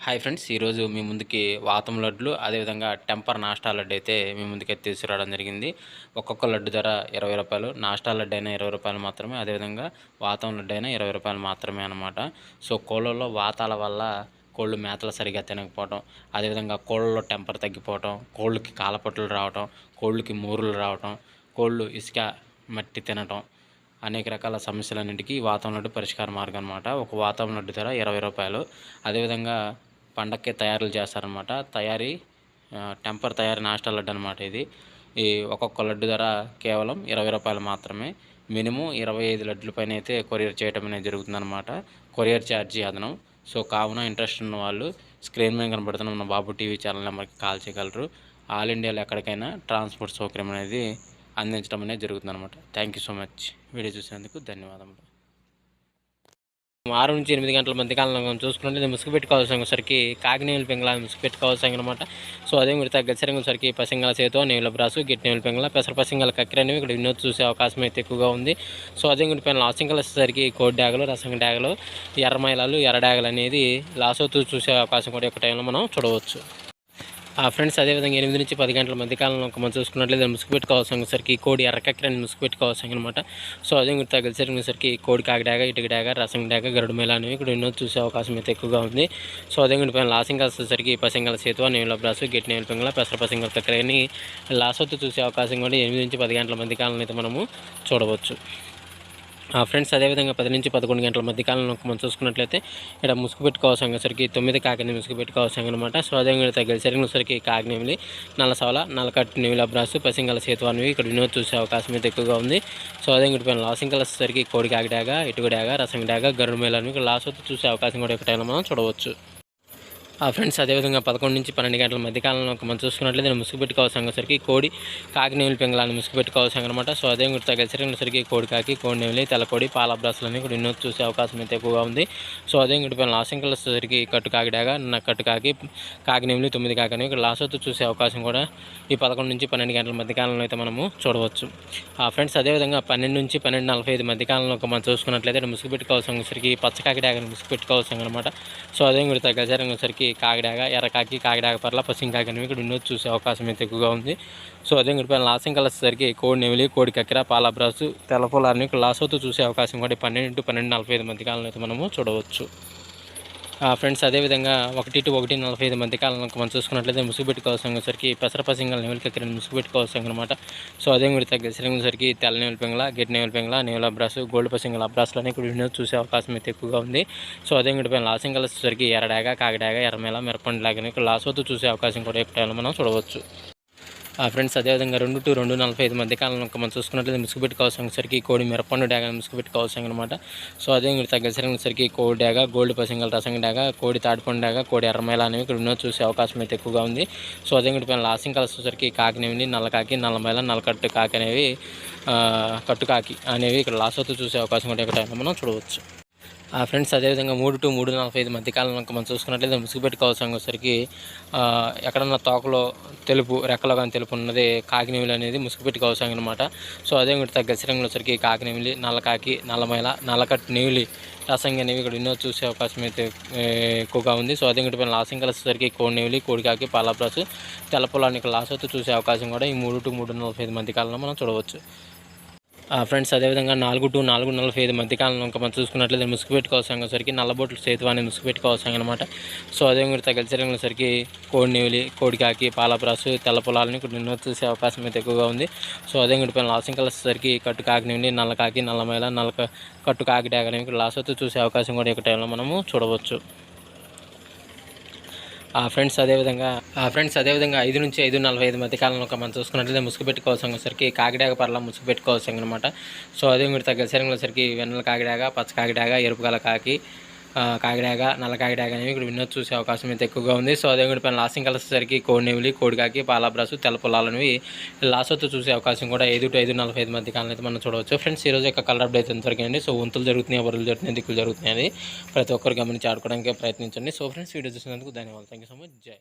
Hi friends, ఈరోజు మీ ముందుకి వాతం లడ్లు అదేవిధంగా టెంపర్ నాస్టా లడ్డు అయితే మీ ముందుకి తీసుకురావడం జరిగింది. ఒక్కొక్క లడ్డు ధర 20 రూపాయలు. నాస్టా లడ్డు అయినా 20 రూపాయలు మాత్రమే, అదేవిధంగా వాతం లడ్డు అయినా 20 రూపాయలు మాత్రమే అనమాట. సో కోళ్ళల్లో వాతాల వల్ల కోళ్ళు మేతలు సరిగా తినకపోవటం, అదేవిధంగా కోళ్ళలో టెంపర్ తగ్గిపోవటం, కోళ్ళకి కాలపట్టులు రావటం, కోళ్ళకి మూరులు రావటం, కోళ్ళు ఇసుక మట్టి తినటం, అనేక రకాల సమస్యలన్నింటికీ వాతం లడ్డు పరిష్కార మార్గం అనమాట. ఒక వాతం లడ్డు ధర 20 రూపాయలు. అదేవిధంగా పండక్కే తయారులు చేస్తారనమాట. టెంపర్ తయారీ నాస్టా లడ్డు అనమాట ఇది. ఈ ఒక్కొక్క లడ్డు ధర కేవలం 20 రూపాయలు మాత్రమే. మినిమం 25 లడ్ల పైన అయితే కొరియర్ చేయడం అనేది జరుగుతుందన్నమాట. కొరియర్ ఛార్జీ అదనం. సో కావున ఇంట్రెస్ట్ ఉన్న వాళ్ళు స్క్రీన్ మీద కనబడుతున్న మన బాబు టీవీ ఛానల్ నెంబర్కి కాల్ చేయగలరు. ఆల్ ఇండియాలో ఎక్కడికైనా ట్రాన్స్పోర్ట్ సౌకర్యం అనేది అందించడం అనేది జరుగుతుందన్నమాట. Thank you so much. Video చూసినందుకు ధన్యవాదములు. 6 నుంచి 8 గంటల మధ్య కాలంలో చూసుకుంటే ముసుగు పెట్టుకోవాల్సిన సరికి కాకినేవుల పెంగళ ముసుగు పెట్టుకోవాల్సిన అనమాట. సో అదే మీరు తగ్గసరంగా సరికి పసింగల చేతో నేవుల బ్రాసు గిట్నేవుల పెంగళ పెసర పసింగల కక్కిర అనేవి ఇక్కడ వినోద్ చూసే అవకాశం అయితే ఎక్కువగా ఉంది. సో అదే ఇంటి పైన లాసింగలు వచ్చేసరికి కోడి డాగలు, రసం డాగలు, ఎర్రమైలాలు, ఎర్ర డాగలు అనేది లాసోతూ చూసే అవకాశం కూడా ఒక టైంలో మనం చూడవచ్చు. ఫ్రెండ్స్, అదేవిధంగా 8 నుంచి 10 గంటల మధ్య కాలంలో మనం చూసుకున్నట్లయితే ముసుగు పెట్టుకోవాల్సిన సరికి కోడి ఎర్రకక్కిరని ముసుగు పెట్టుకోవాల్సిన అనమాట. సో అదే మీరు తగిలిసరికి కోడి కాకిడాగ, ఇటుక డాగ, రసం డాగ, గరుడు మేళ అనేవి ఇక్కడ ఎన్నో చూసే అవకాశం అయితే ఎక్కువగా ఉంది. సో అదే పైన లాసింగ్ వచ్చేసరికి పసింగల సేతు, నేల బ్రాసు, గట్టి నేల పింగళ, పెసర పసింగల కక్కిరని లాసొత్తు చూసే అవకాశం కూడా 8 నుంచి 10 గంటల మధ్య కాలంలో అయితే మనము చూడవచ్చు. ఫ్రెండ్స్, అదేవిధంగా 10 నుంచి 11 గంటల మధ్య కాలంలో మనం చూసుకున్నట్లయితే ఇక్కడ ముసుగు పెట్టుకోవాల్సిన సరికి 9 కాకిని ముసుగు పెట్టుకోవాల్సిన అనమాట. సో అదేవిధంగా తగిలిసరికి సరికి కాకినేమిలి, నల్లసవల, నల్లకట్టు నేవిల బ్రాసు, పసింగల సేతు అనేవి ఇక్కడ వినోద్ చూసే అవకాశం అయితే ఎక్కువగా ఉంది. సో అదే ఇంటి పైన లాసింగ్ వచ్చేసరికి కోడి కాకిడాగా, ఇటుక డాగ, రసం డాగ, గరుడు మేళ అనేవి లాసొత్తు చూసే అవకాశం కూడా ఒక టైంలో మనం చూడవచ్చు. ఫ్రెండ్స్, అదేవిధంగా 11 నుంచి 12 గంటల మధ్య కాలంలో మనం చూసుకున్నట్లయితే ముసుగు పెట్టుకోవాల్సిన సరికి కోడి కాకినేవుల పెంగళాన్ని ముసుగు పెట్టుకోవాల్సిన అనమాట. సో అదే తగ్గసరికి కోడి కాకి, కోడి నేవులి, తెల్లకోడి, పాల బ్రాసులని కూడా ఎన్నో చూసే అవకాశం అయితే ఎక్కువగా ఉంది. సో అదే ఇంటి పైన లాసింకల్ వచ్చేసరికి కట్టు కాకిడాగా, కట్టు కాకి, కాకినేవులి, 9 కాకి అనేవి ఇక్కడ లాసొత్తు చూసే అవకాశం కూడా ఈ 11 నుంచి 12 గంటల మధ్య కాలంలో అయితే మనము చూడవచ్చు. ఫ్రెండ్స్, అదేవిధంగా 12 నుంచి 12:45 మధ్య కాలంలో మనం చూసుకున్నట్లయితే ముసుగు పెట్టుకోవాల్సిన సరికి పచ్చ కాకిడాగని ముసుగు పెట్టుకోవాల్సిన అనమాట. సో అదే తగ్గసరికి కాకిడాగ, ఎర్రకాకి, కాకిడాగ పర్ల, పసింకాకి అనేవి ఇక్కడ వినోద్ చూసే అవకాశం అయితే ఎక్కువగా ఉంది. సో అదే పైన లాసింగ్ వచ్చేసరికి కోడి నెమిలి, కోడి కక్కిర, పాలబ్రాసు, తెల్లపొలాన్ని ఇక్కడ లాసోతూ చూసే అవకాశం కూడా 12 to 12:45 మధ్య కాలంలో అయితే మనము చూడవచ్చు. ఫ్రెండ్స్, అదేవిధంగా 1 to 1:45 మధ్య కాలంలో మనం చూసుకున్నట్లయితే ముసుగు పెట్టుకోవాల్సిన సరికి పెసర పసింగల నెమలి కక్కిర ముసుగు పెట్టుకోవాల్సిన అనమాట. సో అదే మీరు తగ్గసరికి తెల్ల నెమలి పెంగళ, గెట్టి నెమలి పెంగళ, నేల అబ్రాసు, గోల్డ్ పసింగల అబ్రాసులని ఇక్కడ వినోద్ చూసే అవకాశం అయితే ఎక్కువగా ఉంది. సో అదే పైన లాసింగల్ వచ్చేసరికి ఎర్రడాగ, కాకిడాగ, ఎర్రమేళ, మిరపండి లాగా ఇక్కడ లాసోతూ చూసే అవకాశం కూడా ఎక్కువ మనం చూడవచ్చు. ఫ్రెండ్స్, అదేవిధంగా 2 to 2:45 మధ్య కాలంలో మనం చూసుకున్నట్లయితే ముసుగు పెట్టుకోవాల్సిన సరికి కోడి మిరపండు డాగ ముసుగు పెట్టుకోవాల్సిన అనమాట. సో అదే మీరు తగ్గసరికి కోడి డాగ, గోల్డ్ పసింగల రసం డాగ, కోడి తాటిపండు డాగ, కోడి ఎర్రమేళ అనేవి ఇక్కడ వినోద్ చూసే అవకాశం అయితే ఎక్కువగా ఉంది. సో అదే పైన లాసింగ్ కలర్స్ సరికి కాకినేవి, నల్లకాకి, నల్లమేళ, నల్లకట్టు కాకి అనేవి, కట్టుకాకి అనేవి ఇక్కడ లాసోతూ చూసే అవకాశం కూడా ఇక్కడ మనం చూడవచ్చు. ఫ్రెండ్స్, అదేవిధంగా 3 to 3:45 మధ్య కాలంలో మనం చూసుకున్నట్లయితే ముసుగు పెట్టుకోవాల్సిన సరికి ఎక్కడన్నా తోకలో తెలుపు, రెక్కలో కానీ తెలుపు ఉన్నది కాకినేవులు అనేది ముసుగు పెట్టుకోవాల్సిన అనమాట. సో అదే తగ్గసరంలో సరికి కాకినేవులి, నల్లకాకి, నల్లమైల, నల్లకట్టు నేవులి, రసంగి అనేవి ఇక్కడ ఎన్నో చూసే అవకాశం అయితే ఎక్కువగా ఉంది. సో అదే పైన లాసింగ్ కలిసేసరికి కోడి నేవులి, కోడికాకి, పాలబ్రాసు, తెల్లపొలాన్ని ఇక్కడ లాసొత్తు చూసే అవకాశం కూడా ఈ 3 to 3:45 మధ్య కాలంలో మనం చూడవచ్చు. ఫ్రెండ్స్, అదేవిధంగా 4 to 4:45 మధ్య కాలంలో మనం చూసుకున్నట్లయితే ముసుగు పెట్టుకోవాల్సిన సరికి నల్లబొట్లు సేతు అనేది ముసుగు పెట్టుకోవాల్సిన అనమాట. సో అదే తగ్గసరికి సరికి కోడి నేవులి, కోడికాకి, పాలబ్రాసు, తెల్ల పొలాలని ఇక్కడ ఎన్నో చూసే అవకాశం అయితే ఎక్కువగా ఉంది. సో అదే పైన లాసింగ్ కలిసేసరికి కట్టు కాకినేవులి, నల్లకాకి, నల్లమైల, కట్టు కాకి డాగ అనేవి ఇక్కడ లాసొత్తు చూసే అవకాశం కూడా ఒక టైంలో మనము చూడవచ్చు. ఫ్రెండ్స్, అదేవిధంగా 5 నుంచి 5:45 మధ్య కాలంలో మనం చూసుకున్నట్లయితే ముసుగు పెట్టుకోవాల్సిన సరికి కాకిడాగ పర్ల ముసుగు పెట్టుకోవాల్సిన అనమాట. సో అదే మీరు తగ్గసరికి సరికి వెన్నెల కాకిడాగ, పచ్చ కాకిడాగ, ఎరుపు గల కాకి, కాకిడాగ, నల్ల కాకిడాగ అనేవి ఇక్కడ వినోద్ చూసే అవకాశం అయితే ఎక్కువగా ఉంది. సో అదే పైన లాసింగ్ కలిసేసరికి కోడి నేవులి, కోడికాకి, పాలబ్రాసు, తెల్ల పొలాలనేవి లాసొత్తు చూసే అవకాశం కూడా 5 to 5:45 మధ్య కాలంలో అయితే మనం చూడవచ్చు. ఫ్రెండ్స్, ఈరోజు యొక్క కలర్ అప్డేట్ ఎంతవరకండి. సో వంతులు జరుగుతున్నాయి, వరులు జరుగుతున్నాయి, దిక్కులు జరుగుతున్నాయి, ప్రతి ఒక్కరు గమనించి ఆడుకోవడానికి ప్రయత్నించండి. సో ఫ్రెండ్స్, వీడియో చూసినందుకు ధన్యవాదాలు. Thank you so much. జై.